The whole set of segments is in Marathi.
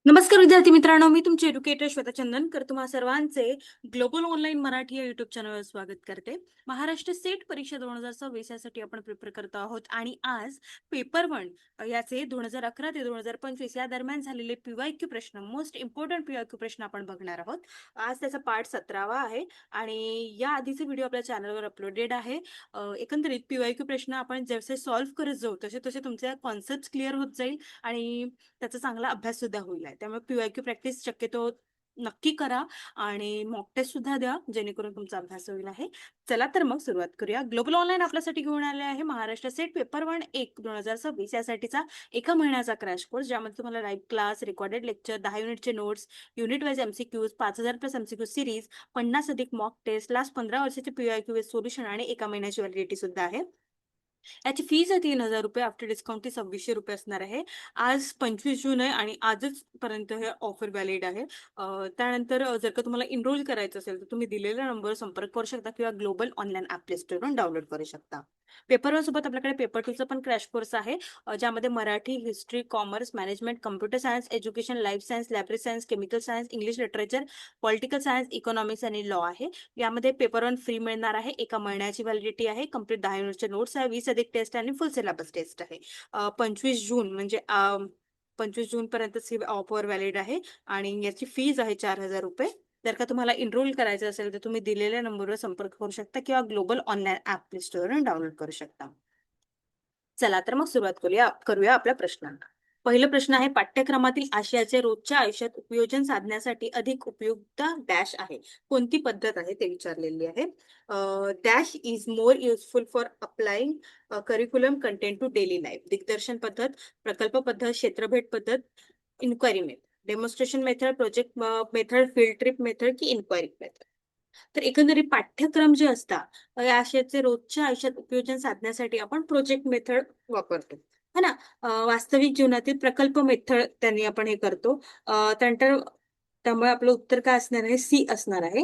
नमस्कार विद्यार्थी मित्रांनो, मी तुमचे एज्युकेटर श्वेता चंदनकर तुम्हा सर्वांचे ग्लोबल ऑनलाईन मराठी या युट्यूब चॅनलवर स्वागत करते. महाराष्ट्र सेट परीक्षा 2026 यासाठी आपण प्रिपेअर करतो आहोत आणि आज पेपर 1 याचे 2011 ते 2025 या दरम्यान झालेले पीवायक्यू प्रश्न, मोस्ट इम्पॉर्टंट पीवायक्यू प्रश्न आपण बघणार आहोत. आज त्याचा पार्ट 17वा आहे आणि या आधीचे व्हिडिओ आपल्या चॅनलवर अपलोडेड आहे. एकंदरीत पीवायक्यू प्रश्न आपण जसे सॉल्व्ह करत जाऊ तसे तसे तुमचे कॉन्सेप्ट क्लिअर होत जाईल आणि त्याचा चांगला अभ्यास सुद्धा होईल. त्यामुळे पीवायक्यू प्रॅक्टिस शक्यतो नक्की करा आणि मॉक टेस्ट सुद्धा द्या जेणेकरून तुमचा अभ्यास होईल आहे. चला तर मग सुरुवात करूया. ग्लोबल ऑनलाईन आपल्यासाठी घेऊन आले आहे महाराष्ट्र सेट पेपर 1 2026 यासाठीचा एका महिन्याचा क्रॅश कोर्स, ज्यामध्ये तुम्हाला लाईव्ह क्लास, रेकॉर्डेड लेक्चर, 10 युनिटचे notes, unit wise MCQs, 5000 plus MCQ series, 50 अधिक मॉक टेस्ट, लास्ट 15 वर्षाचे पीवायक्यू सोल्युशन आणि एका महिन्याची व्हॅलिडिटी सुद्धा आहे. याची फीज आहे 3000 रुपये. आफ्टर डिस्काउंट ती 2600 रुपये असणार आहे. आज 25 जून आहे आणि आजच पर्यंत हे ऑफर व्हॅलिड आहे. त्यानंतर जर का तुम्हाला इनरोल करायचं असेल तर तुम्ही दिलेल्या नंबरवर संपर्क करू शकता किंवा ग्लोबल ऑनलाईन ॲप प्ले स्टोरवरून डाउनलोड करू शकता. पेपर 1 सोबत आपल्याकडे पेपर 2चा पण क्रॅश कोर्स आहे, ज्यामध्ये Marathi, history, commerce, management, computer science, education, life science, library science, chemical science, English literature, political science, economics आणि लॉ आहे. यामध्ये पेपर 1 फ्री मिळणार आहे. एका महिन्याची व्हॅलिडिटी आहे. कंप्लीट 10 युनिटचे नोट्स आहे. 20 अधिक टेस्ट आणि फुल सिलेबस टेस्ट आहे. 25 जून म्हणजे 25 जून पर्यंतच ही ऑफर व्हॅलिड आहे आणि याची फीज आहे 4000 रुपये. जर का तुम्हाला इनरोल करायचं असेल तर तुम्ही दिलेल्या नंबरवर संपर्क करू शकता किंवा ग्लोबल ऑनलाईन ॲप प्ले स्टोअरवरून डाउनलोड करू शकता. चला तर मग सुरुवात करूया आपल्या प्रश्नांना. पहिला प्रश्न आहे, पाठ्यक्रमातील आशयाचे रोजच्या आयुष्यात उपयोजन साधण्यासाठी अधिक उपयुक्त डॅश आहे. कोणती पद्धत आहे ते विचारलेली आहे. Dash is more useful for applying curriculum content to daily life. दिग्दर्शन पद्धत, प्रकल्प पद्धत, क्षेत्रभेट पद्धत, inquiry method, demonstration method, project method, field trip method की इन्क्वायरी मेथड. तर एकंदरीत पाठ्यक्रम जे असतात या आशयाचे रोजच्या आयुष्यात उपयोजन साधण्यासाठी आपण प्रोजेक्ट मेथड वापरतो, है ना. वास्तविक जीवनातील प्रकल्प मेथड त्यांनी आपण हे करतो. त्यानंतर त्यामुळे आपलं उत्तर काय असणार आहे, सी असणार आहे.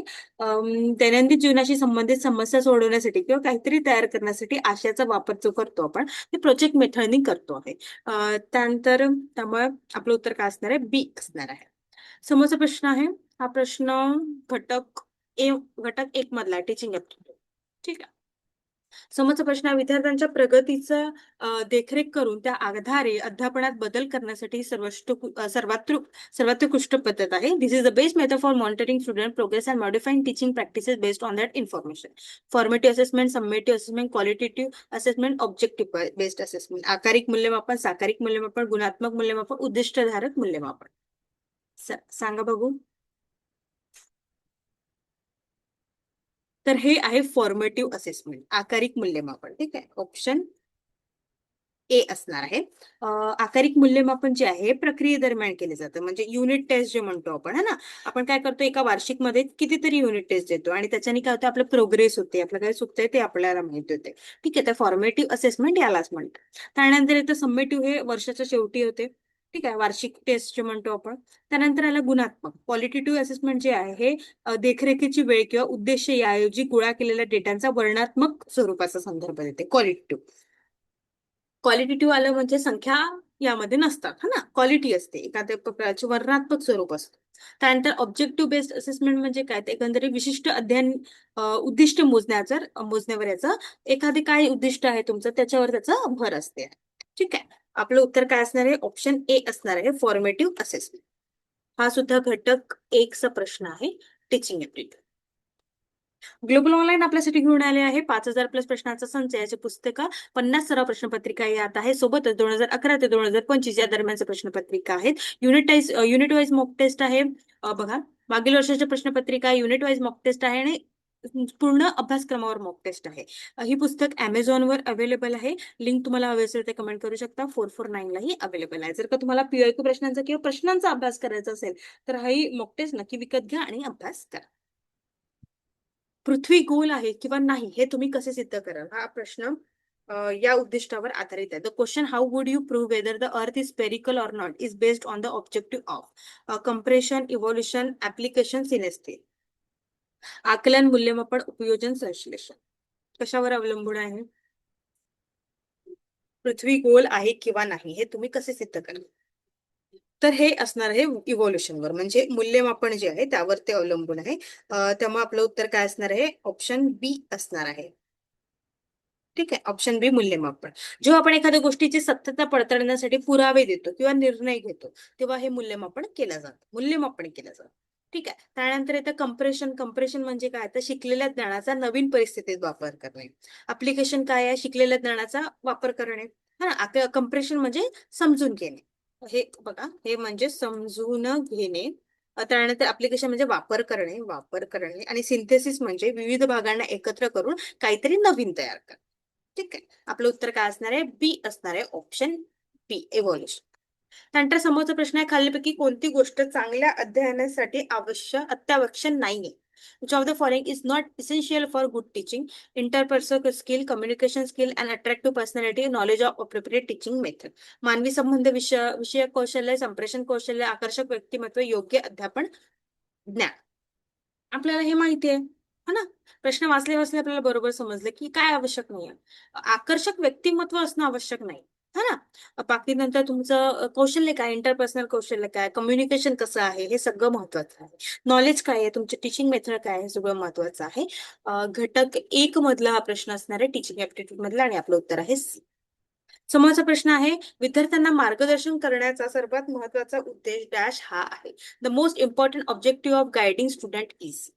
दैनंदिन जीवनाशी संबंधित समस्या सोडवण्यासाठी किंवा काहीतरी तयार करण्यासाठी आशयाचा वापर जो करतो आपण ते प्रोजेक्ट मेथडनी करतो आहे. त्यानंतर त्यामुळे आपलं उत्तर काय असणार आहे, बी असणार आहे. समोरचा प्रश्न आहे, हा प्रश्न घटक घटक 1 मधला टीचिंग ऍप्टिट्यूड. ठीक आहे. समोरचा प्रश्न आहे, विद्यार्थ्यांच्या प्रगतीचं देखरेख करून त्या आधारे अध्यापनात बदल करण्यासाठी सर्वोत्कृष्ट पद्धत आहे. This is the best method for monitoring student progress and modifying teaching practices based on that information. Formative assessment, summative assessment, qualitative assessment, objective based assessment. आकारिक मूल्यमापन, साकारिक मूल्यमापन, गुणात्मक मूल्यमापन, उद्दिष्टधारक मूल्यमापन. सांगा बघू. तर हे आहे फॉर्मेटिव्ह असेसमेंट, आकारिक मूल्यमापन. ठीक आहे, ऑप्शन ए असणार आहे. आकारिक मूल्यमापन जे आहे प्रक्रियेदरम्यान केले जातं, म्हणजे युनिट टेस्ट जे म्हणतो आपण, है ना. आपण काय करतो, एका वार्षिक मध्ये कितीतरी युनिट टेस्ट देतो आणि त्याच्याने काय होतं, आपलं प्रोग्रेस होते, आपलं काय चुकतंय ते आपल्याला माहिती होते. ठीक आहे, तर फॉर्मेटिव्ह असेसमेंट यालाच म्हणतात. त्यानंतर येतं समेटिव्ह, हे वर्षाच्या शेवटी होते. ठीक आहे, वार्षिक टेस्ट जे म्हणतो आपण. त्यानंतर आला गुणात्मक. क्वालिटेटिव्ह असेसमेंट जे आहे हे देखरेखीची वेळ किंवा उद्देश याऐवजी गोळा केलेल्या डेटांचा वर्णनात्मक स्वरूपाचा संदर्भ देते. क्वालिटेटिव्ह आलं म्हणजे संख्या यामध्ये नसतात, है ना. क्वालिटी असते, एखाद्या प्रकारचे वर्णनात्मक स्वरूप असतं. त्यानंतर ऑब्जेक्टिव्ह बेस्ड असेसमेंट म्हणजे काय, ते एकंदरीत विशिष्ट अध्ययन उद्दिष्ट मोजण्यावर याचं, एखादे काय उद्दिष्ट आहे तुमचं त्याच्यावर त्याचा भर असते. ठीक आहे, आपलं उत्तर काय असणार आहे, ऑप्शन ए असणार आहे, फॉर्मेटिव्ह असेसमेंट. हा सुद्धा घटक 1 चा प्रश्न आहे, टीचिंग ऍप्टिट्यूड. ग्लोबल ऑनलाईन आपल्यासाठी घेऊन आले आहे 5000 प्लस प्रश्नांचा संच. याचे पुस्तकं 50 सराव प्रश्नपत्रिका यात आहे. सोबतच 2011 ते 2025 या दरम्यानच्या प्रश्नपत्रिका आहेत. युनिट वाईज मॉक टेस्ट आहे. बघा, मागील वर्षाच्या प्रश्नपत्रिका, युनिट वाईज मॉक टेस्ट आहे आणि पूर्ण अभ्यासक्रमावर मॉक टेस्ट आहे. ही पुस्तक Amazonवर अवेलेबल आहे. लिंक तुम्हाला हवे असेल ते कमेंट करू शकता. 449 लाही अवेलेबल आहे. जर का तुम्हाला पीआयक्यू प्रश्नांचा किंवा प्रश्नांचा अभ्यास करायचा असेल तर ही मॉक टेस्ट नक्की विकत घ्या आणि अभ्यास करा. पृथ्वी गोल आहे किंवा नाही हे तुम्ही कसे सिद्ध कराल, हा प्रश्न या उद्दिष्टावर आधारित आहे. The question, how would you prove whether the earth is spherical or not, is based on the objective of comprehension, evaluation, application, synthesis. आकलन, मूल्यमापन, उपयोजन, संश्लेषण. कशावर अवलंबून आहे, पृथ्वी गोल आहे किंवा नाही हे तुम्ही कसे सिद्ध कराल. तर हे असणार आहे इव्होल्युशनवर, म्हणजे मूल्यमापन जे आहे त्यावर ते अवलंबून आहे. त्यामुळे आपलं उत्तर काय असणार आहे? ऑप्शन बी असणार आहे. ठीक आहे, ऑप्शन बी मूल्यमापन. जेव्हा आपण एखाद्या गोष्टीची सत्यता पडताळण्यासाठी पुरावे देतो किंवा निर्णय घेतो, तेव्हा हे मूल्यमापन केलं जातं. ठीक आहे. त्यानंतर येतं कंप्रेशन. कंप्रेशन म्हणजे काय? तर शिकलेल्या ज्ञानाचा नवीन परिस्थितीत वापर करणे. ऍप्लिकेशन काय आहे? शिकलेल्या ज्ञानाचा वापर करणे. हा, कंप्रेशन म्हणजे समजून घेणे. हे बघा, हे म्हणजे समजून घेणे. त्यानंतर ऍप्लिकेशन म्हणजे वापर करणे आणि सिंथेसिस म्हणजे विविध भागांना एकत्र करून काहीतरी नवीन तयार करणे. ठीक आहे, आपलं उत्तर काय असणार आहे? बी असणार आहे, ऑप्शन बी, इव्होल्युशन. त्यानंतर समोरचा प्रश्न आहे, खालीलपैकी कोणती गोष्ट चांगल्या अध्ययनासाठी अत्यावश्यक नाहीये? Which of the following is not essential for good teaching? Interpersonal skill, communication skill, and attractive personality, knowledge of appropriate teaching method. मानवी संबंध, विषयक कौशल्य, संप्रेषण कौशल्य, आकर्षक व्यक्तिमत्व, योग्य अध्यापन ज्ञान. आपल्याला हे माहिती आहे, है ना? प्रश्न वाचले वाचले आपल्याला बरोबर समजले की काय आवश्यक नाहीये. आकर्षक व्यक्तिमत्व असणं आवश्यक नाही, है ना? बाकी नंतर तुमचं कौशल्य काय, इंटरपर्सनल कौशल्य काय, कम्युनिकेशन कसं आहे, हे सगळं महत्वाचं आहे. नॉलेज काय आहे, तुमचे टीचिंग मेथड काय आहे, हे सगळं महत्वाचं आहे. घटक एक मधला हा प्रश्न असणार आहे, टीचिंग ऍप्टिट्यूड मधला, आणि आपलं उत्तर आहे सी. समोरचा प्रश्न आहे, विद्यार्थ्यांना मार्गदर्शन करण्याचा सर्वात महत्वाचा उद्देश डॅश हा आहे. The most important objective of guiding student is.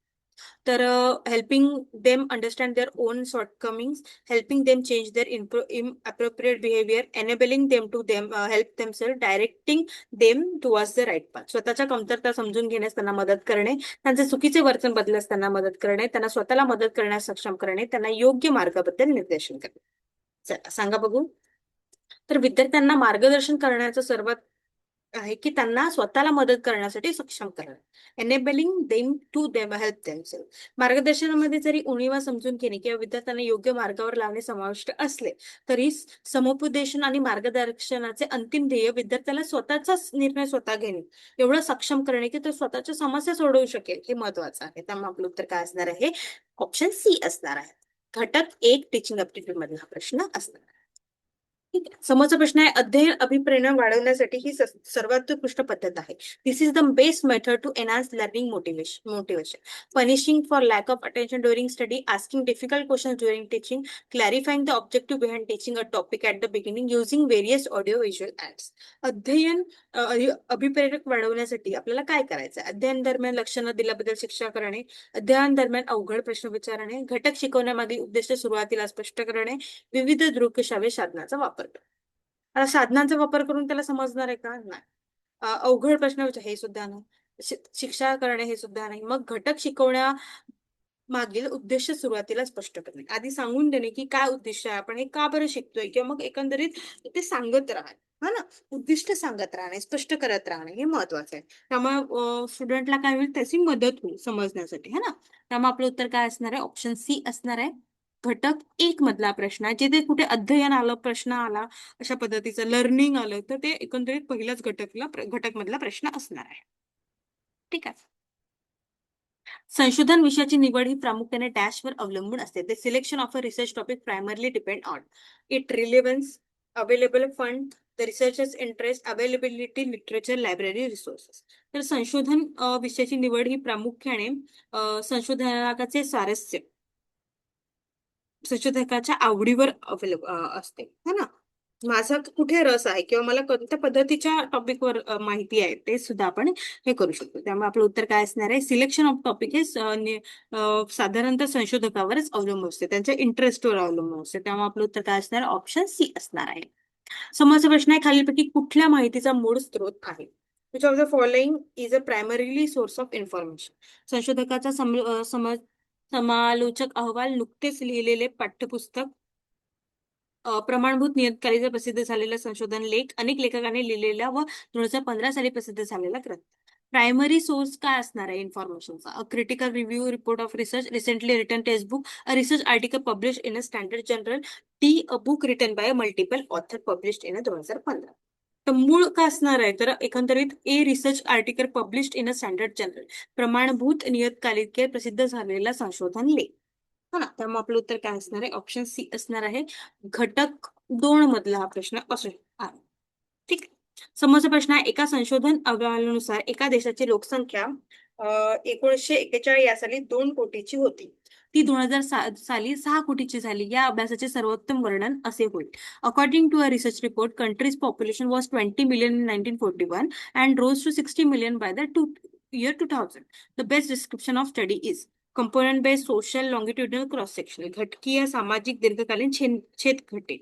तर helping them understand their own shortcomings, helping them change their appropriate behaviour, enabling them to help themself, directing them towards the right path. स्वतःच्या कमतरता समजून घेण्यास त्यांना मदत करणे, त्यांचे चुकीचे वर्तन बदलण्यास त्यांना मदत करणे, त्यांना स्वतःला मदत करण्यास सक्षम करणे, त्यांना योग्य मार्गाबद्दल निर्देशन करणे. चला सांगा बघू. तर विद्यार्थ्यांना मार्गदर्शन करण्याचं सर्वात आहे की त्यांना स्वतःला मदत करण्यासाठी सक्षम करणं. Enabling them to them help themself. मार्गदर्शनामध्ये जरी उणीवा समजून घेणे किंवा विद्यार्थ्यांना योग्य मार्गावर लावणे समाविष्ट असले तरी समुपदेशन आणि मार्गदर्शनाचे अंतिम ध्येय विद्यार्थ्याला स्वतःचाच निर्णय स्वतः घेणे, एवढं सक्षम करणे की तो स्वतःच्या समस्या सोडवू शकेल, हे महत्वाचं आहे. त्यामुळे आपलं उत्तर काय असणार आहे? ऑप्शन सी असणार आहे. घटक एक टीचिंग ऍप्टिट्यूड मधला हा प्रश्न असणार आहे. ठीक आहे. समोरचा प्रश्न आहे, अध्ययन अभिप्रेरणा वाढवण्यासाठी ही सर्वात उत्कृष्ट पद्धत आहे. This is the best method to enhance learning motivation. Punishing for lack of attention during study, asking difficult question during teaching, clarifying the objective behind teaching a topic at the beginning, using various audio visual aids. अध्ययन अभिप्रेरक वाढवण्यासाठी आपल्याला काय करायचं? अध्ययन दरम्यान लक्ष न दिल्याबद्दल शिक्षा करणे, अध्ययन दरम्यान अवघड प्रश्न विचारणे, घटक शिकवण्यामागील उद्देश सुरुवातीला स्पष्ट करणे, विविध दृकश्राव्य साधनाचा वापर. आता साधनांचा वापर करून त्याला समजणार आहे का? नाही. अवघड प्रश्न विचार हे सुद्धा नाही. शिक्षा करणे हे सुद्धा नाही. मग घटक शिकवण्या मागील उद्देश सुरुवातीला स्पष्ट करणे, आधी सांगून देणे की काय उद्दिष्ट आहे, आपण हे का बरं शिकतोय, किंवा मग एकंदरीत ते सांगत राहणे, हा ना, उद्दिष्ट सांगत राहणे, स्पष्ट करत राहणे, हे महत्वाचं आहे. त्यामुळे स्टुडंटला काय होईल, त्याची मदत होईल समजण्यासाठी, है ना. त्यामुळे आपलं उत्तर काय असणार आहे? ऑप्शन सी असणार आहे. घटक एक मधला प्रश्न आहे, जिथे कुठे अध्ययन आलं, प्रश्न आला, अशा पद्धतीचं लर्निंग आलं, तर ते एकंदरीत पहिल्याच घटक मधला प्रश्न असणार आहे. ठीक आहे. संशोधन विषयाची निवड ही प्रामुख्याने डॅशवर अवलंबून असते. The selection of a research topic primarily depend on it relevance, available fund, the researchers interest, availability, literature, library, resources. तर संशोधन विषयाची निवड ही प्रामुख्याने संशोधनाचे स्वारस्य, संशोधकाच्या आवडीवर असते, है ना. माझा कुठे रस आहे किंवा मला कोणत्या पद्धतीच्या टॉपिकवर माहिती आहे, ते सुद्धा आपण हे करू शकतो. त्यामुळे आपलं उत्तर काय असणार आहे? सिलेक्शन ऑफ टॉपिक हे साधारणतः संशोधकावरच अवलंबून असते, त्यांच्या इंटरेस्टवर अवलंबून असते. त्यामुळे आपलं उत्तर काय असणार? ऑप्शन सी असणार आहे. समोरचा प्रश्न आहे, खालीलपैकी कुठल्या माहितीचा मूळ स्रोत आहे? Which of the following is a primarily source of information. संशोधकाचा समालोचक अहवाल, नुकतेच लिहिलेले पाठ्यपुस्तक, प्रमाणभूत नियतकालिका प्रसिद्ध झालेला संशोधन लेख, अनेक लेखकांनी लिहिलेला व 2015 साली प्रसिद्ध झालेला ग्रंथ. प्रायमरी सोर्स काय असणार आहे इन्फॉर्मेशनचा? A critical review report of research, recently written text book, a research article publish in a standard journal, D a book written by multiple author published in 2015. तर मूळ काय असणार आहे? तर एकंदरीत a research article published in a standard journal, प्रमाणभूत नियतकालिके प्रसिद्ध झालेला संशोधन लेख, हा ना. त्यामुळे आपलं उत्तर काय असणार आहे? ऑप्शन सी असणार आहे. घटक दोन मधला हा प्रश्न असू आहे. ठीक आहे. समोरचा प्रश्न आहे, एका संशोधन अहवालानुसार एका देशाची लोकसंख्या 1941 या साली 2 कोटीची होती. ती 2000 साली 6 कोटीची झाली. या अभ्यासाचे सर्वोत्तम वर्णन असे होईल. According to a research report, country's population was 20 million in 1941 and rose to 60 million by the year 2000. The best description of study is component based social longitudinal cross sectional, घटकीय सामाजिक दीर्घकालीन छेद घटे.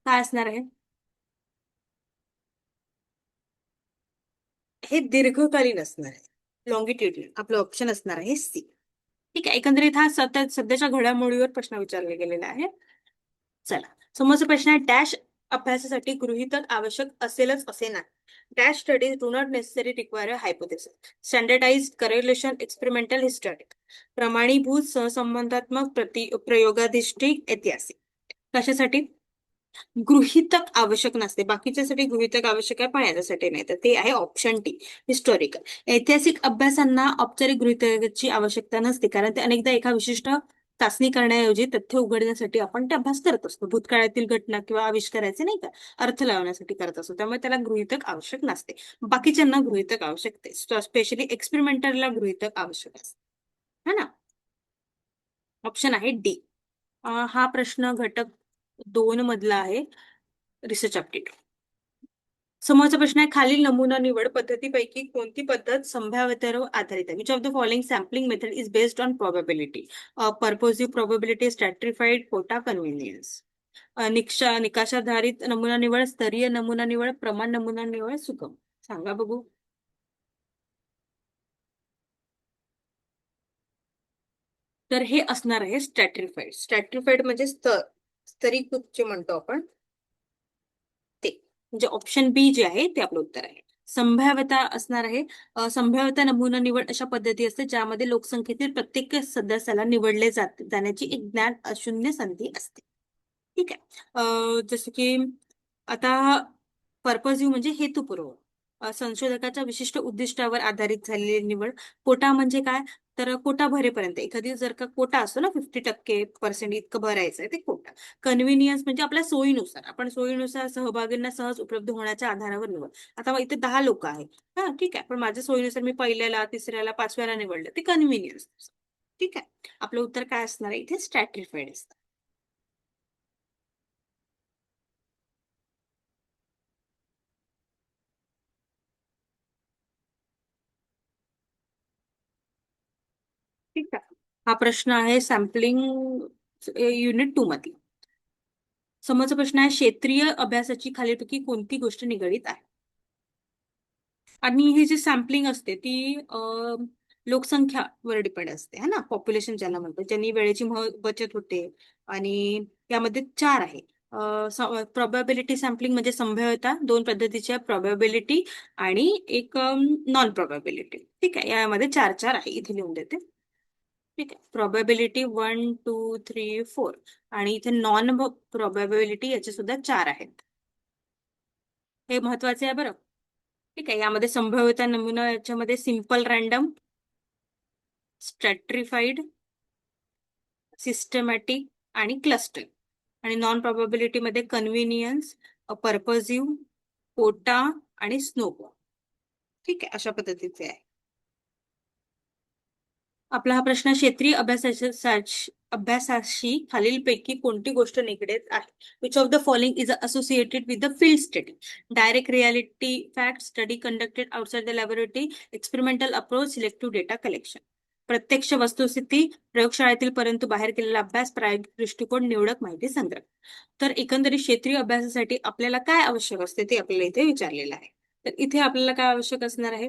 काय असणार आहे? हे दीर्घकालीन असणार आहे. लॉंगिट्युडिनल आपलं ऑप्शन असणार आहे सी. ठीक आहे, एकंदरीत हा सध्याच्या घडामोडीवर प्रश्न विचारला गेलेला आहे. चला, समोरचा प्रश्न आहे, डॅश अभ्यासासाठी गृहीतक आवश्यक असेलच असे नाही. Dash studies do not necessary require a hypothesis, standardised correlation, experimental historic, प्रमाणीभूत सहसंबंधात्मक प्रयोगाधिष्ठित ऐतिहासिक. कशासाठी गृहीतक आवश्यक नसते? बाकीच्यासाठी गृहीतक आवश्यक आहे, पण याच्यासाठी नाही. तर ते आहे ऑप्शन टी, हिस्टॉरिकल. ऐतिहासिक अभ्यासांना औपचारिक गृहीतकाची आवश्यकता नसते, कारण ते अनेकदा एका विशिष्ट चाचणी करण्याऐवजी तथ्य उघडण्यासाठी आपण ते अभ्यास करत असतो. भूतकाळातील घटना किंवा आविष्काराचे नाही का अर्थ लावण्यासाठी करत असतो, त्यामुळे त्याला गृहीतक आवश्यक नसते. बाकीच्यांना गृहीतक आवश्यक असते, स्पेशली एक्सपेरिमेंटलला गृहीतक आवश्यक असते, है ना. ऑप्शन आहे डी. हा प्रश्न घटक 2 मधला आहे, रिसर्च अपडेट. समोरचा प्रश्न आहे, खालील नमुना निवड पद्धतीपैकी कोणती पद्धत संभाव्यतेवर आधारित आहे? Which of the following sampling method is based on probability? Purposive probability, stratified, quota, convenience. निकषाधारित नमुना निवड, स्तरीय नमुना निवड, प्रमाण नमुना निवड, सुगम. सांगा बघू. तर हे असणार आहे स्ट्रॅटिफाईड. स्ट्रॅटिफाईड म्हणजे स्तरीकृत जे म्हणतो आपण ते, म्हणजे ऑप्शन बी जे आहे ते आपलं उत्तर आहे. संभाव्यता असणार आहे, संभाव्यता नमुना निवड अशा पद्धती असते ज्यामध्ये लोकसंख्येतील प्रत्येक सदस्याला निवडले जाण्याची एक ज्ञान अशून्य संधी असते. ठीक आहे. जसं की आता पर्पजिव्ह म्हणजे हेतुपूर्वक, संशोधकाच्या विशिष्ट उद्दिष्टावर आधारित झालेली निवड. कोटा म्हणजे काय? तर कोटा भरेपर्यंत, एखादी जर का कोटा असतो ना, 50% इतकं भरायचं आहे, ते कोटा. कन्व्हिनियन्स म्हणजे आपल्या सोयीनुसार, आपण सोयीनुसार सहभागींना सहज उपलब्ध होण्याच्या आधारावर निवड. आता इथे 10 लोक आहेत, हा ठीक आहे, पण माझ्या सोयीनुसार मी पहिल्याला, तिसऱ्याला, 5व्याला निवडलं, ते कन्व्हिनियन्स. ठीक आहे, आपलं उत्तर काय असणार आहे इथे? स्ट्रॅटिफाईड असतं. ठीक आहे, हा प्रश्न आहे सॅम्पलिंग युनिट 2 मध्ये. समोरचा प्रश्न आहे, क्षेत्रीय अभ्यासाची खालीलपैकी कोणती गोष्ट निगडीत आहे? आणि ही जी सॅम्पलिंग असते ती लोकसंख्यावर डिपेंड असते, है ना, पॉप्युलेशन ज्याला म्हणतो, ज्यांनी वेळेची बचत होते. आणि यामध्ये 4 आहे. प्रोबॅबिलिटी सॅम्पलिंग म्हणजे संभाव्यता, 2 पद्धतीच्या प्रोबॅबिलिटी आणि एक नॉन प्रोबॅबिलिटी. ठीक आहे, यामध्ये 4 आहे, इथे लिहून देते. ठीक आहे, प्रोबॅबिलिटी 1, 2, 3, 4 आणि इथे नॉन प्रोबॅबिलिटी याचे सुद्धा 4 आहेत. हे महत्वाचे आहे बरं. ठीक आहे, यामध्ये संभाव्यता नमुना याच्यामध्ये सिंपल रॅन्डम, स्ट्रॅटिफाईड, सिस्टमॅटिक आणि क्लस्टर. आणि नॉन प्रोबॅबिलिटी मध्ये कन्व्हिनियन्स, पर्पजिव्ह, कोटा आणि स्नोबॉल. ठीक आहे, अशा पद्धतीचे आहे. आपला हा प्रश्न, क्षेत्रीय अभ्यासाशी खालीलपैकी कोणती गोष्ट निगडीत आहे? Which of the following is associated with the field study? Direct reality fact, study conducted outside the laboratory, experimental approach, selective data collection. प्रत्यक्ष वस्तुस्थिती, प्रयोगशाळेतील परंतु बाहेर केलेला अभ्यास, प्रायोगिक दृष्टिकोन, निवडक माहिती संग्रह. तर एकंदरीत क्षेत्रीय अभ्यासासाठी आपल्याला काय आवश्यक असते ते आपल्याला इथे विचारलेलं आहे. तर इथे आपल्याला काय आवश्यक असणार आहे?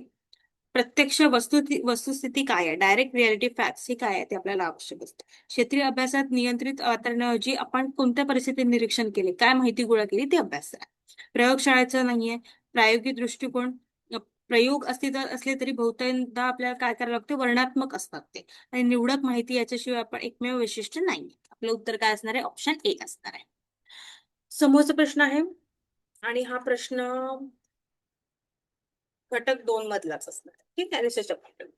प्रत्यक्ष वस्तुस्थिती काय आहे, डायरेक्ट रियालिटी फॅक्ट्स हे काय आहे ते आपल्याला आवश्यक असतं. क्षेत्रीय अभ्यासात नियंत्रित वातावरणाऐवजी आपण कोणत्या परिस्थितीत निरीक्षण केले, काय माहिती गोळा केली, ते अभ्यास करा. प्रयोगशाळेचं नाहीये. प्रायोगिक दृष्टिकोन, प्रयोग अस्तित्वात असले तरी बहुतेकदा आपल्याला काय करायला लागते, वर्णात्मक असतात ते. आणि निवडक माहिती याच्याशिवाय आपण एकमेव वैशिष्ट्य नाही. आपलं उत्तर काय असणार आहे? ऑप्शन ए असणार आहे. समोरचा प्रश्न आहे, आणि हा प्रश्न घटक 2 मधलाच असणार. ठीक आहे, रिसर्च अपडेट.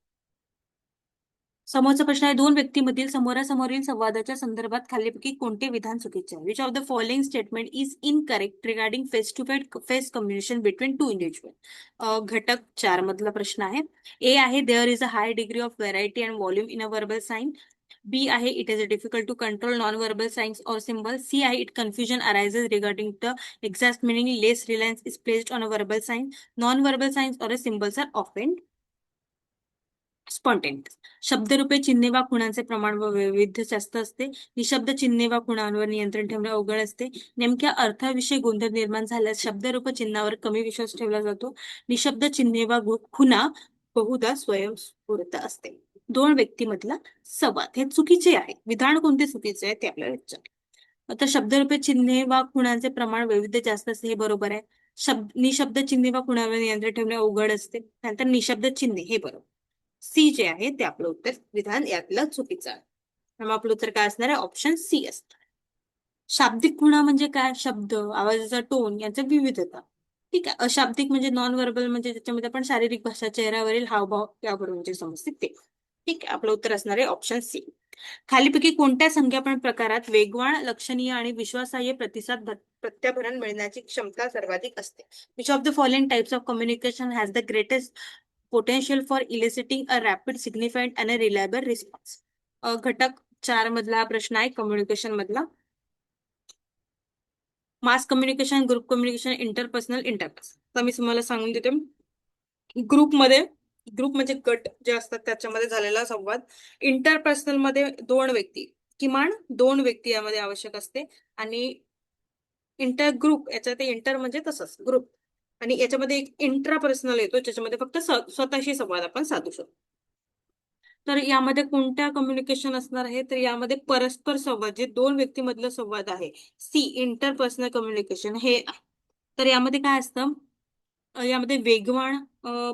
समोरचा प्रश्न आहे, दोन व्यक्तीमधील समोरासमोरील संवादाच्या संदर्भात खालीलपैकी कोणते विधान चुकीचे आहे? Which of the following statement is incorrect regarding face to face communication between two individual? घटक 4 मधला प्रश्न आहे. ए आहे, there is a high degree of variety and volume in a verbal sign. B आहे, it is difficult to control non verbal signs और सिम्बल. सी आहे, it confusion arises regarding the exact meaning less reliance is placed on a verbal sign. Non verbal signs और सिम्बल्स आर ऑफेन स्पॉन्टेनियस. शब्दरूपे चिन्हे वा खुणांचे प्रमाण व वैविध्य जास्त असते. निशब्द चिन्हे वा खुणांवर नियंत्रण ठेवणे अवघड असते. नेमक्या अर्थाविषयी गोंधळ निर्माण झाल्यास शब्दरूप चिन्हावर कमी विश्वास ठेवला जातो. निशब्द चिन्हे वा खुणा बहुधा स्वयंस्फूर्त असते. दोन व्यक्तीमधला संवाद हे चुकीचे आहे. विधान कोणते चुकीचे आहे ते आपल्याला विचार. आता शब्दरूपे चिन्हे वा खुणांचे प्रमाण वैविध्य जास्त असते हे बरोबर आहे. निशब्द चिन्हे वा खुणावर नियंत्रण ठेवणे अवघड असते. त्यानंतर निशब्द चिन्हे हे बरोबर. सी जे आहे ते आपलं उत्तर विधान यातलं चुकीचं आहे. त्यामुळे आपलं उत्तर काय असणार आहे? ऑप्शन सी असणार. शाब्दिक खुणा म्हणजे काय? शब्द, आवाजाचा टोन यांचा विविधता. ठीक आहे. अशाब्दिक म्हणजे नॉन व्हर्बल, म्हणजे त्याच्यामध्ये आपण शारीरिक भाषा, चेहऱ्यावरील हावभाव यावरून जे समजते ते. ठीक आहे. आपलं उत्तर असणार आहे ऑप्शन सी. खालीपैकी कोणत्या संज्ञापन प्रकारात वेगवान, लक्षणीय आणि विश्वासार्ह प्रतिसाद प्रत्याभरण मिळण्याची क्षमता सर्वाधिक असते? Which of the following types of communication has the greatest potential for eliciting a rapid, significant and reliable response? घटक 4 मधला हा प्रश्न आहे कम्युनिकेशन मधला. Mass communication, group communication, interpersonal, interpersonal. तर मी तुम्हाला सांगून देते. ग्रुपमध्ये, ग्रुप म्हणजे गट जे असतात त्याच्यामध्ये झालेला संवाद. इंटरपर्सनल मध्ये दोन व्यक्ती, किमान दोन व्यक्ती यामध्ये आवश्यक असते. आणि इंटर ग्रुप, याच्यात इंटर म्हणजे तसंच ग्रुप, आणि याच्यामध्ये एक इंट्रापर्सनल येतो ज्याच्यामध्ये फक्त स्वतःशी संवाद आपण साधू शकतो. तर यामध्ये कोणत्या कम्युनिकेशन असणार आहे? तर यामध्ये परस्पर संवाद, जे दोन व्यक्तीमधला संवाद आहे, सी इंटरपर्सनल कम्युनिकेशन हे आहे. तर यामध्ये काय असतं? यामध्ये वेगवान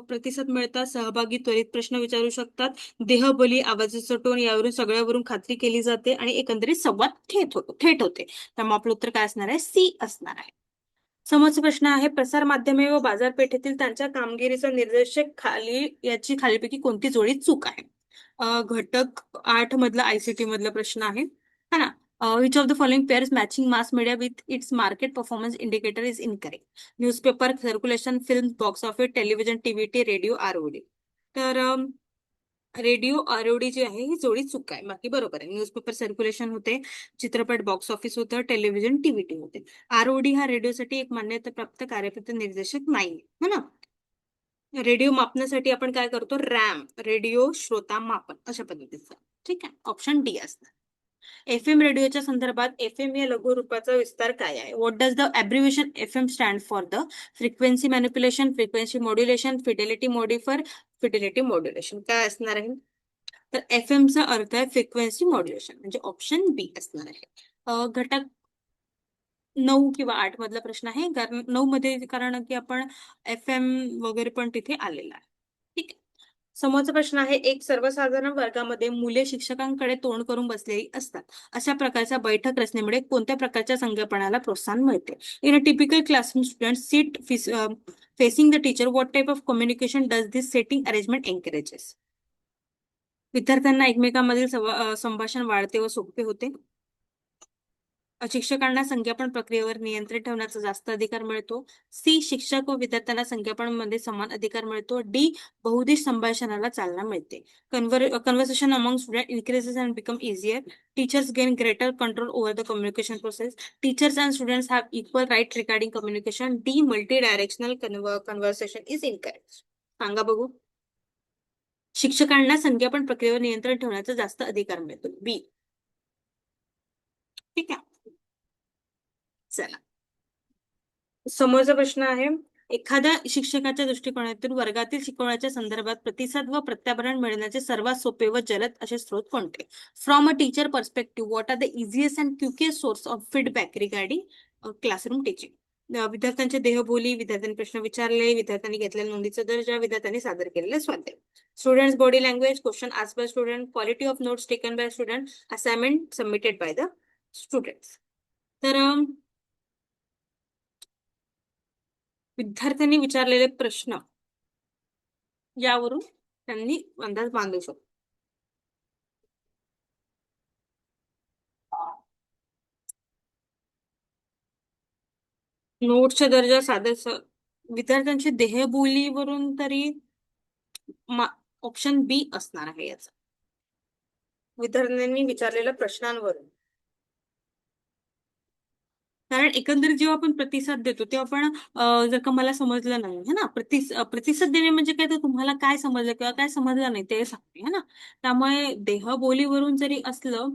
प्रतिसाद मिळतात, सहभागी त्वरित प्रश्न विचारू शकतात, देहबोली, आवाजाचा टोन यावरून सगळ्यावरून खात्री केली जाते आणि एकंदरीत संवाद थेट होते. त्यामुळे आपलं उत्तर काय असणार आहे? सी असणार आहे. समोरचा प्रश्न आहे, प्रसार माध्यमे व बाजारपेठेतील त्यांच्या कामगिरीचा निर्देशक खाली याची खालीपैकी कोणती जोडी चूक आहे? घटक 8 मधला आयसीटी मधला प्रश्न आहे. है ना? Which of the following pairs matching mass media with its market performance indicator is incorrect? Newspaper, circulation, film, box office, television, TV, radio, ROD. तर रेडिओ, आरओडी जी आहे ही जोडी चूक आहे, बाकी बरोबर आहे. न्यूजपेपर सर्क्युलेशन होते, चित्रपट बॉक्स ऑफिस होतं, टेलिव्हिजन, टीव्ही होते. आरओडी हा रेडिओसाठी एक मान्यता प्राप्त कार्यपद्धती निर्देशक नाही, है ना? रेडिओ मापण्यासाठी आपण काय करतो? रॅम, रेडिओ श्रोता मापन, अशा पद्धतीचं. ठीक आहे. ऑप्शन डी असणार. एफएम रेडिओच्या संदर्भात एफएम या लघु रूपाचा विस्तार काय आहे? What does the abbreviation FM stand for? The frequency manipulation, frequency modulation, fidelity modifier, fidelity modulation. काय असणार आहे? तर एफएम चा अर्थ आहे फ्रिक्वेन्सी मॉड्युलेशन, म्हणजे ऑप्शन बी असणार आहे. घटक 9 किंवा 8 मधला प्रश्न आहे, कारण 9 मध्ये कारण की आपण एफएम वगैरे पण तिथे आलेला आहे. ठीक आहे. समोरचा प्रश्न आहे, एक सर्वसाधारण वर्गामध्ये मुले शिक्षकांकडे तोंड करून बसलेली असतात. अशा प्रकारच्या बैठक रचनेमुळे कोणत्या प्रकारच्या संज्ञापनाला प्रोत्साहन मिळते? In a typical classroom student seat facing the teacher, what type of communication does this setting arrangement encourages? विद्यार्थ्यांना एकमेकांमधील संभाषण वाढते व सोपे होते. शिक्षकांना संज्ञापन प्रक्रियेवर नियंत्रण ठेवण्याचा जास्त अधिकार मिळतो. सी, शिक्षक व विद्यार्थ्यांना संज्ञापनामध्ये समान अधिकार मिळतो. डी, बहुदिश संभाषणाला चालना मिळते. Conversation among student increases and become easier. Teachers gain greater control over the communication process. Teachers and students have equal right regarding communication. D, multi directional conversation is incorrect. सांगा बघू. शिक्षकांना संज्ञापन प्रक्रियेवर नियंत्रण ठेवण्याचा जास्त अधिकार मिळतो. बी. ठीक आहे. चला, समोरचा प्रश्न आहे, एखाद्या शिक्षकाच्या दृष्टिकोनातून वर्गातील शिकवण्याच्या संदर्भात प्रतिसाद व प्रत्याभरण मिळण्याचे सर्वात सोपे व जलद असे स्रोत कोणते? From a teacher perspective, what are the easiest and quickest source of feedback regarding classroom teaching? विद्यार्थ्यांचे देहबोली, विद्यार्थ्यांनी प्रश्न विचारले, विद्यार्थ्यांनी घेतलेल्या नोंदीचा दर्जा, विद्यार्थ्यांनी सादर केलेले स्वाध्याय. Students body language, question asked by student, quality of notes taken by student, assignment submitted by the students. तर विद्यार्थ्यांनी विचारलेले प्रश्न यावरून त्यांनी अंदाज बांधू शकतो. नोट्सचा दर्जा विद्यार्थ्यांची देहबोलीवरून तरी ऑप्शन बी असणार आहे याचा, विद्यार्थ्यांनी विचारलेल्या प्रश्नांवरून. कारण एकंदरीत जेव्हा आपण प्रतिसाद देतो तेव्हा आपण जर का मला समजलं नाही है ना, प्रतिसाद देणे म्हणजे काय, तर तुम्हाला काय समजलं किंवा काय समजलं नाही ते सांगते है ना. त्यामुळे देहबोलीवरून जरी असलं.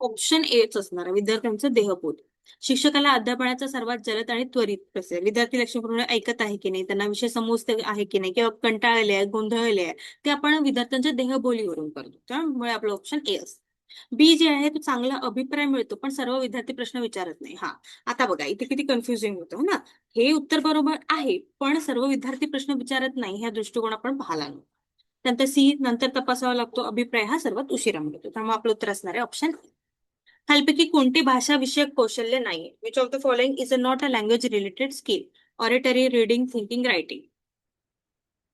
ऑप्शन एच असणार आहे, विद्यार्थ्यांचं देहबोली. शिक्षकाला अध्यापनाचा सर्वात जलद आणि त्वरित प्रसेल. विद्यार्थी लक्षपूर्ण ऐकत आहे की नाही, त्यांना विषय समजते आहे की नाही, किंवा कंटाळले आहे, गोंधळले आहे, ते आपण विद्यार्थ्यांच्या देहबोलीवरून करतो. त्यामुळे आपलं ऑप्शन ए असतं. बी जे आहे तो चांगला अभिप्राय मिळतो पण सर्व विद्यार्थी प्रश्न विचारत नाही. हा, आता बघा इथे किती कन्फ्युजिंग होतं ना. हे उत्तर बरोबर आहे पण सर्व विद्यार्थी प्रश्न विचारत नाही, ह्या दृष्टिकोन आपण पाहिला नाही. नंतर सी, नंतर तपासावा लागतो अभिप्राय, हा सर्वात उशिरा मिळतो. त्यामुळे आपलं उत्तर असणार आहे ऑप्शन. खालीलपैकी कोणते भाषा विषयक कौशल्य नाही? Which of the following is a not a language related skill? Oratory, reading, thinking, writing.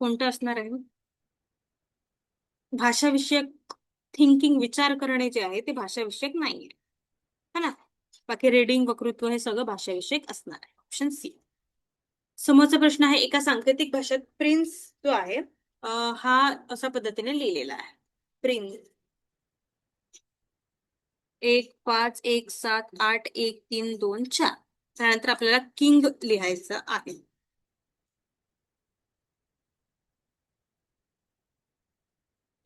कोणतं असणार आहे? भाषा विषयक थिंकिंग, विचार करणे जे आहे ते भाषा विषयक नाहीये, है ना. बाकी रीडिंग, वक्तृत्व हे सगळं भाषा विषयक असणार आहे. Option C. समोरचा प्रश्न आहे, एका सांकेतिक भाषेत प्रिन्स जो आहे हा अशा पद्धतीने लिहिलेला आहे. प्रिन्स 1 5 1 7 8 1 3 2 4. त्यानंतर आपल्याला किंग लिहायचं आहे.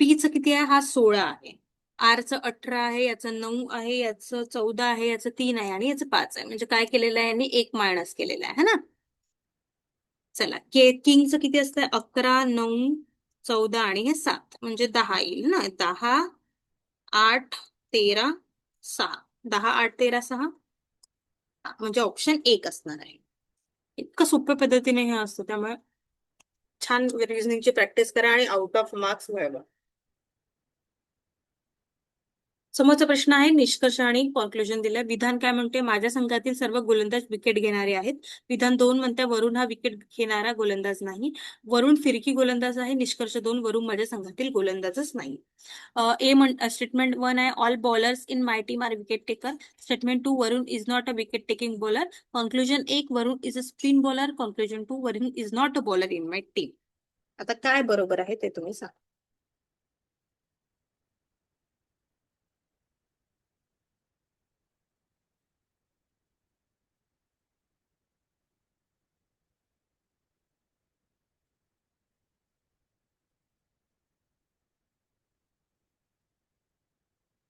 पीचं किती आहे? हा 16 आहे. आरचं 18 आहे, याचं 9 आहे, याचं 14 आहे, याचं 3 आहे आणि याचं 5 आहे. म्हणजे काय केलेलं आहे यांनी? एक मायनस केलेला आहे ना. चला, किंगचं किती असतं? 11 9 14 आणि हे 7 म्हणजे 10 येईल ना. 10 8 13 6. 10 8 13 6 म्हणजे ऑप्शन एक असणार आहे. इतकं सोप्या पद्धतीने हे असतं, त्यामुळे छान रिझनिंगची प्रॅक्टिस करा आणि आउट ऑफ मार्क्स मिळवा. समोरचा प्रश्न आहे, निष्कर्ष आणि कॉन्क्लुजन दिलंय. विधान काय म्हणते? माझ्या संघातील सर्व गोलंदाज विकेट घेणारे आहेत. विधान 2 म्हणते वरुण हा विकेट घेणारा गोलंदाज नाही. वरुण फिरकी गोलंदाज आहे. निष्कर्ष 2, वरुण माझ्या संघातील गोलंदाजच नाही. स्टेटमेंट 1 आहे, all bowlers in my team are wicket taker. Statement 2, Varun is not a wicket taking bowler. Conclusion 1, Varun is a spin bowler. Conclusion 2, Varun is not a bowler in my team. आता काय बरोबर आहे ते तुम्ही सांगा.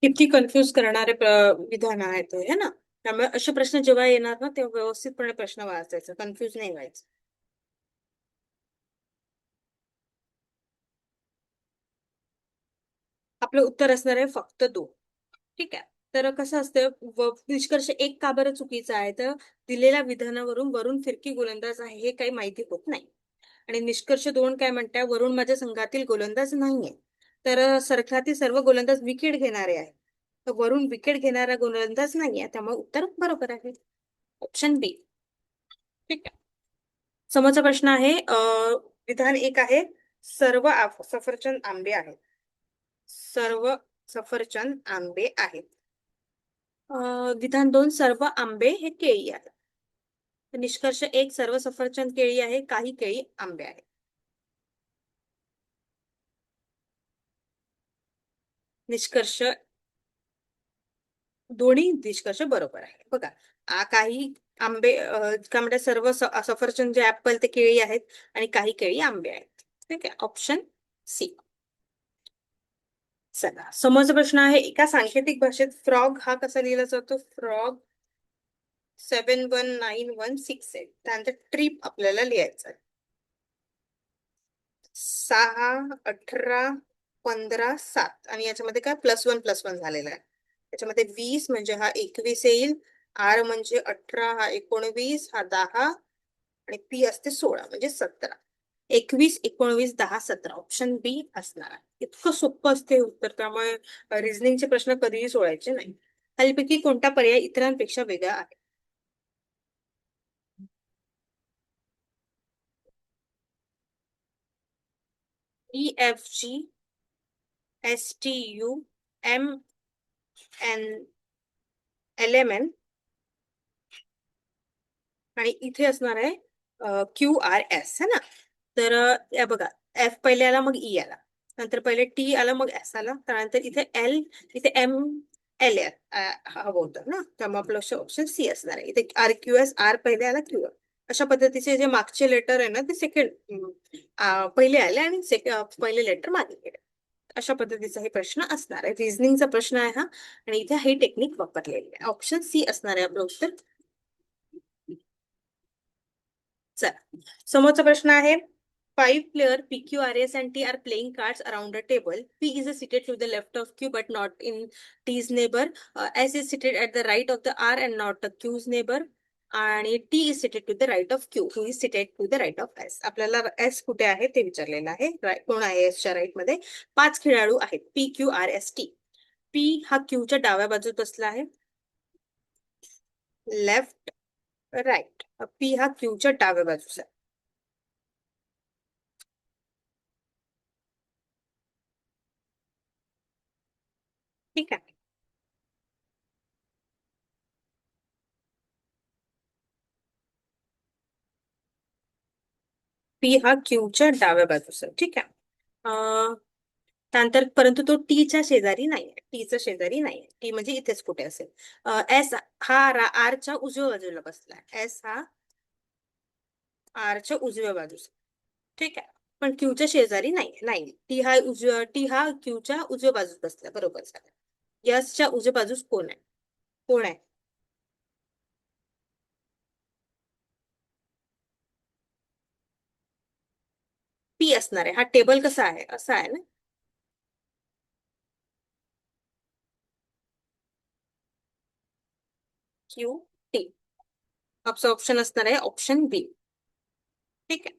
किती कन्फ्युज करणारे विधान आहेत हे ना. त्यामुळे असे प्रश्न जेव्हा येणार ना तेव्हा व्यवस्थितपणे प्रश्न वाचायचा, कन्फ्युज नाही व्हायचं. आपलं उत्तर असणार आहे फक्त 2. ठीक आहे. तर कसं असतं, निष्कर्ष 1 का बरं चुकीचा आहे? तर दिलेल्या विधानावरून वरुण फिरकी गोलंदाज आहे हे काही माहिती होत नाही. आणि निष्कर्ष 2 काय म्हणताय? वरुण माझ्या संघातील गोलंदाज नाहीये. तर संघातील सर्व गोलंदाज विकेट घेणारे आहेत. तर वरुण विकेट घेणारा गोलंदाज नाहीये, त्यामुळे उत्तर बरोबर आहे, ऑप्शन बी. ठीक आहे. समोरचा प्रश्न आहे, विधान 1 आहे, सर्व सफरचंद आंबे आहेत. सर्व सफरचंद आंबे आहेत. विधान 2, सर्व आंबे हे केळी आहेत. निष्कर्ष 1, सर्व सफरचंद केळी आहे, काही केळी आंबे आहेत. निष्कर्ष दोन्ही निष्कर्ष बरोबर आहे. बघा, काही आंबे काय म्हणतात, सर्व सफरचंद जे ऍपल ते केळी आहेत आणि काही केळी आंबे आहेत. ठीक आहे, ऑप्शन सी. चला, समोरचा प्रश्न आहे, एका सांकेतिक भाषेत फ्रॉग हा कसा लिहिला जातो? फ्रॉग 719168. त्यानंतर ट्रिप आपल्याला लिहायचं आहे. 6 18 15 7 आणि याच्यामध्ये काय +1 झालेला आहे. त्याच्यामध्ये 20 म्हणजे हा 21 येईल. आर म्हणजे 18, हा 19, हा 10 आणि पी असते 16 म्हणजे 17. 21 19 10 17 ऑप्शन बी असणार आहे. इतकं सोपं असते उत्तर, त्यामुळे रिझनिंगचे प्रश्न कधीही सोडायचे नाही. खालीलपैकी कोणता पर्याय इतरांपेक्षा वेगळा आहे? ई एफ जी STUMNLMN आणि इथे असणार आहे QRS है ना. तर या बघा, F पहिले आला मग E आला, नंतर पहिले T आला मग S आला, त्यानंतर इथे L, इथे ML हवं होतं ना, त्यामुळे आपलं ऑप्शन सी असणार आहे. इथे RQS, R पहिले आला, Q. अशा पद्धतीचे जे मागचे लेटर आहे ना ते सेकंड पहिले आले आणि पहिले लेटर मागे गेले. अशा पद्धतीचा हे प्रश्न असणार आहे. रिझनिंगचा प्रश्न आहे हा, आणि इथे हे टेक्निक वापरलेले आहे. ऑप्शन सी असणार आहे आपलं उत्तर. चला, समोरचा प्रश्न आहे. 5 player PQRS and T are playing cards around a table. P is seated to the left of Q but not in T's neighbor. S is seated at the right of the R and not Q's neighbor. आणि T is seated to the right of Q. Who is seated to the right of S. आपल्याला S कुठे आहे ते विचारलेलं आहे. कोण आहे S च्या राईट मध्ये? 5 खेळाडू आहेत. PQRST. P हा Q च्या डाव्या बाजूत बसला आहे. Left, right. P हा Q च्या डाव्या बाजूचा आहे. ठीक आहे. पी हा क्यूच्या डाव्या बाजूचा. ठीक आहे. त्यानंतर परंतु तो टीच्या शेजारी नाही, टीच्या शेजारी नाही. टी म्हणजे इथेच कुठे असेल. एस हा आरच्या उजव्या बाजूला बसला. एस हा आरच्या उजव्या बाजूचा. ठीक आहे, पण क्यूच्या शेजारी नाही. नाही, टी हा क्यूच्या उजव्या बाजूस बसला. बरोबर झालं. यसच्या उजव्या बाजूस कोण आहे? कोण आहे? पी असणार आहे. हा टेबल कसा आहे? असा आहे ना. Q T. आपलं ऑप्शन असणार आहे ऑप्शन बी. ठीक आहे.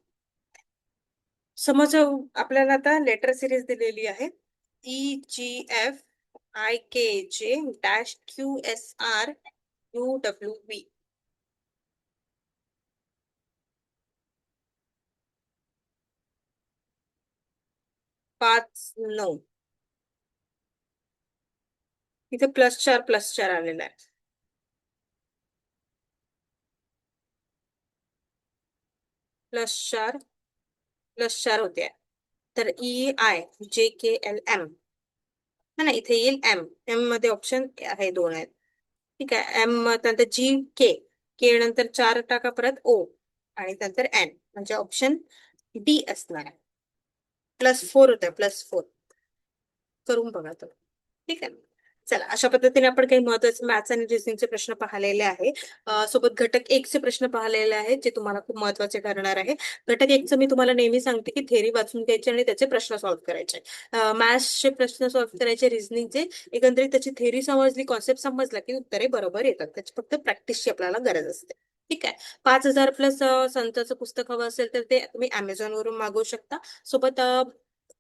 समज आपल्याला आता लेटर सिरीज दिलेली आहे. EGFIKJ-QSRUWV. 5 9. इथे +4 आलेला आहे. +4 होते. तर EIJKLM है ना, इथे येईल एम. एम मध्ये ऑप्शन आहे 2 आहेत. ठीक आहे. एम नंतर G के नंतर 4 टाका, परत O आणि नंतर N, म्हणजे ऑप्शन डी असणार आहे. +4 होत आहे. +4 करून बघा तो. ठीक आहे. चला, अशा पद्धतीने आपण काही महत्वाचे मॅथ्स आणि रिझनिंगचे प्रश्न पाहिलेले आहे. सोबत घटक 1 चे प्रश्न पाहिलेले आहेत, जे तुम्हाला खूप महत्वाचे ठरणार आहे. घटक 1 चं मी तुम्हाला नेहमी सांगते की थेरी वाचून घ्यायची आणि त्याचे प्रश्न सॉल्व्ह करायचे. मॅथ्सचे प्रश्न सॉल्व्ह करायचे, रिझनिंगचे. एकंदरीत त्याची थेरी समजली, कॉन्सेप्ट समजला की उत्तरे बरोबर येतात. त्याची फक्त प्रॅक्टिसची आपल्याला गरज असते. ठीक आहे. 5,000 प्लस संतांचं पुस्तक हवं असेल तर ते तुम्ही Amazon वरून मागवू शकता. सोबत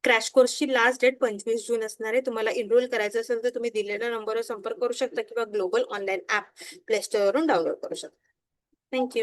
क्रॅश कोर्सची लास्ट डेट 25 जून असणार आहे. तुम्हाला एनरोल करायचं असेल तर तुम्ही दिलेल्या नंबरवर संपर्क करू शकता किंवा ग्लोबल ऑनलाईन ऍप प्ले स्टोअरवरून डाउनलोड करू शकता. थँक्यू.